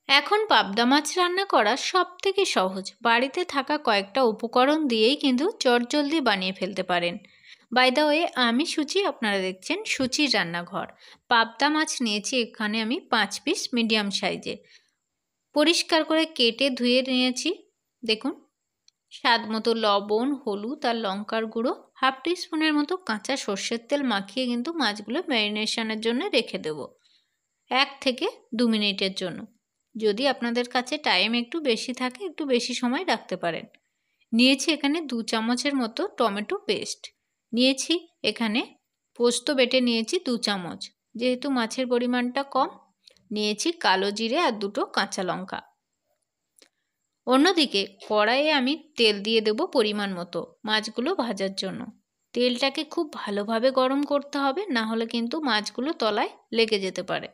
এখন পাবদা মাছ রান্না করা সবথেকে সহজ, বাড়িতে থাকা কয়েকটা উপকরণ দিয়েই কিন্তু চটজলদি বানিয়ে ফেলতে পারেন। বাই দ্য ওয়ে, আমি সুচি, আপনারা দেখছেন সুচির রান্নাঘর। পাবদা মাছ নিয়েছি এখানে আমি 5 পিস মিডিয়াম সাইজে, পরিষ্কার করে কেটে ধুয়ে নিয়েছি। দেখুন, স্বাদ মতো লবণ, হলুদ আর লঙ্কার গুঁড়ো, 1/2 টিস্পুনের মতো কাঁচা সর্ষের তেল মাখিয়ে কিন্তু মাছগুলো ম্যারিনেশনের জন্য রেখে দেবো 1 থেকে 2 মিনিটের জন্য। যদি আপনাদের কাছে টাইম একটু বেশি থাকে, একটু বেশি সময় রাখতে পারেন। নিয়েছি এখানে 2 চামচের মতো টমেটো পেস্ট, নিয়েছি এখানে পোস্ত বেটে নিয়েছি 2 চামচ, যেহেতু মাছের পরিমাণটা কম। নিয়েছি কালো জিরে আর 2টো কাঁচা লঙ্কা। অন্যদিকে কড়াইয়ে আমি তেল দিয়ে দেব পরিমাণ মতো মাছগুলো ভাজার জন্য। তেলটাকে খুব ভালোভাবে গরম করতে হবে, না হলে কিন্তু মাছগুলো তলায় লেগে যেতে পারে।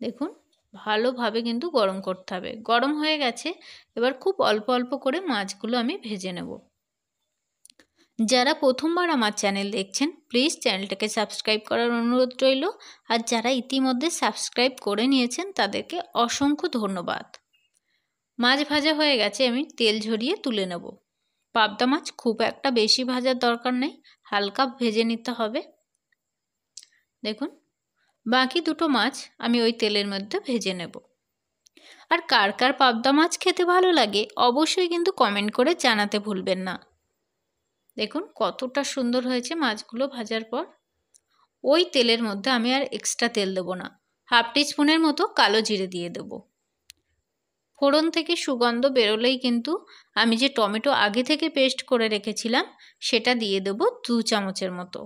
দেখুন, ভালোভাবে কিন্তু গরম করতে হবে। গরম হয়ে গেছে, এবার খুব অল্প অল্প করে মাছগুলো আমি ভেজে নেব। যারা প্রথমবার আমার চ্যানেল দেখছেন, প্লিজ চ্যানেলটাকে সাবস্ক্রাইব করার অনুরোধ রইল। আর যারা ইতিমধ্যে সাবস্ক্রাইব করে নিয়েছেন তাদেরকে অসংখ্য ধন্যবাদ। মাছ ভাজা হয়ে গেছে, আমি তেল ঝরিয়ে তুলে নেব। পাবদা মাছ খুব একটা বেশি ভাজার দরকার নেই, হালকা ভেজে নিতে হবে। দেখুন, বাকি 2টো মাছ আমি ওই তেলের মধ্যে ভেজে নেব। আর কার কার পাবদা মাছ খেতে ভালো লাগে অবশ্যই কিন্তু কমেন্ট করে জানাতে ভুলবেন না। দেখুন কতটা সুন্দর হয়েছে মাছগুলো ভাজার পর। ওই তেলের মধ্যে আমি আর এক্সট্রা তেল দেবো না, 1/2 টিস্পুনের মতো কালো জিরে দিয়ে দেব। ফোড়ন থেকে সুগন্ধ বেরোলেই কিন্তু আমি যে টমেটো আগে থেকে পেস্ট করে রেখেছিলাম সেটা দিয়ে দেব 2 চামচের মতো।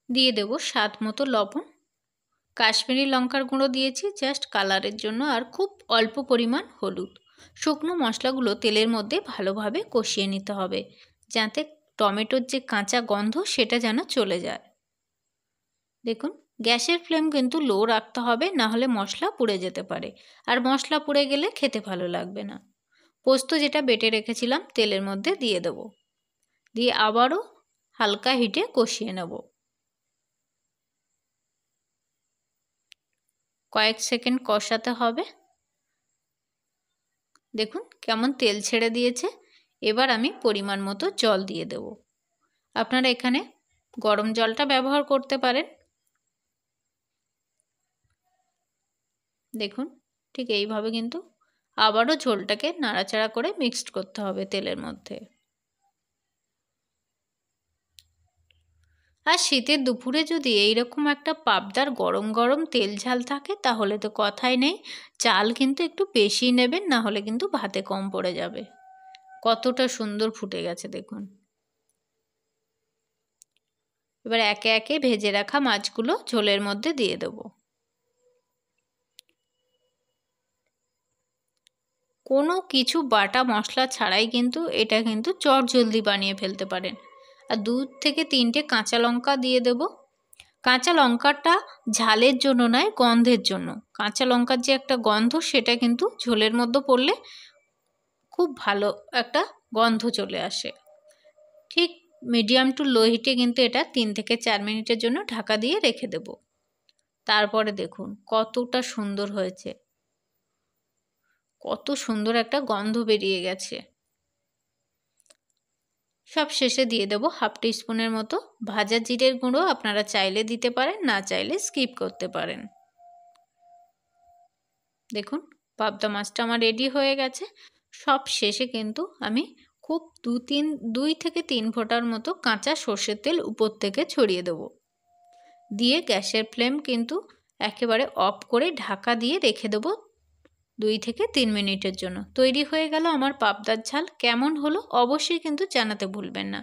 দিয়ে দেব স্বাদ মতো লবণ। কাশ্মীরি লঙ্কার গুঁড়ো দিয়েছি জাস্ট কালারের জন্য, আর খুব অল্প পরিমাণ হলুদ। শুকনো মশলাগুলো তেলের মধ্যে ভালোভাবে কষিয়ে নিতে হবে, যাতে টমেটোর যে কাঁচা গন্ধ সেটা যেন চলে যায়। দেখুন, গ্যাসের ফ্লেম কিন্তু লো রাখতে হবে, না হলে মশলা পুড়ে যেতে পারে, আর মশলা পুড়ে গেলে খেতে ভালো লাগবে না। পোস্ত যেটা বেটে রেখেছিলাম তেলের মধ্যে দিয়ে দেব, দিয়ে আবারও হালকা হিটে কষিয়ে নেব। কয়েক সেকেন্ড কষাতে হবে। দেখুন কেমন তেল ছেড়ে দিয়েছে। এবার আমি পরিমাণ মতো জল দিয়ে দেব। আপনারা এখানে গরম জলটা ব্যবহার করতে পারেন। দেখুন, ঠিক এইভাবে কিন্তু আবারও ঝোলটাকে নাড়াচাড়া করে মিক্সড করতে হবে তেলের মধ্যে। আর শীতের দুপুরে যদি এইরকম একটা পাবদার গরম গরম তেল ঝাল থাকে তাহলে তো কথাই নেই। চাল কিন্তু একটু বেশি নেবেন, না হলে কিন্তু ভাতে কম পড়ে যাবে। কতটা সুন্দর ফুটে গেছে দেখুন। এবার একে একে ভেজে রাখা মাছগুলো ঝোলের মধ্যে দিয়ে দেব। কোনো কিছু বাটা মশলা ছাড়াই কিন্তু এটা কিন্তু চটজলদি বানিয়ে ফেলতে পারেন। আর 2 থেকে 3টে কাঁচা লঙ্কা দিয়ে দেব। কাঁচা লঙ্কাটা ঝালের জন্য নয়, গন্ধের জন্য। কাঁচা লঙ্কার যে একটা গন্ধ সেটা কিন্তু ঝোলের মধ্যে পড়লে খুব ভালো একটা গন্ধ চলে আসে। ঠিক মিডিয়াম টু লো হিটে কিন্তু এটা 3 থেকে 4 মিনিটের জন্য ঢাকা দিয়ে রেখে দেব। তারপরে দেখুন কতটা সুন্দর হয়েছে, কত সুন্দর একটা গন্ধ বেরিয়ে গেছে। সব শেষে দিয়ে দেব 1/2 টিস্পুনের মতো ভাজা জিরের গুঁড়ো। আপনারা চাইলে দিতে পারেন, না চাইলে স্কিপ করতে পারেন। দেখুন পাবদা মাছটা আমার রেডি হয়ে গেছে। সব শেষে কিন্তু আমি খুব 2 থেকে 3 ফোঁটার মতো কাঁচা সর্ষের তেল উপর থেকে ছড়িয়ে দেব। দিয়ে গ্যাসের ফ্লেম কিন্তু একেবারে অফ করে ঢাকা দিয়ে রেখে দেবো 2 থেকে 3 মিনিটের জন্য। তৈরি হয়ে গেল আমার পাবদার ঝাল। কেমন হলো অবশ্যই কিন্তু জানাতে ভুলবেন না।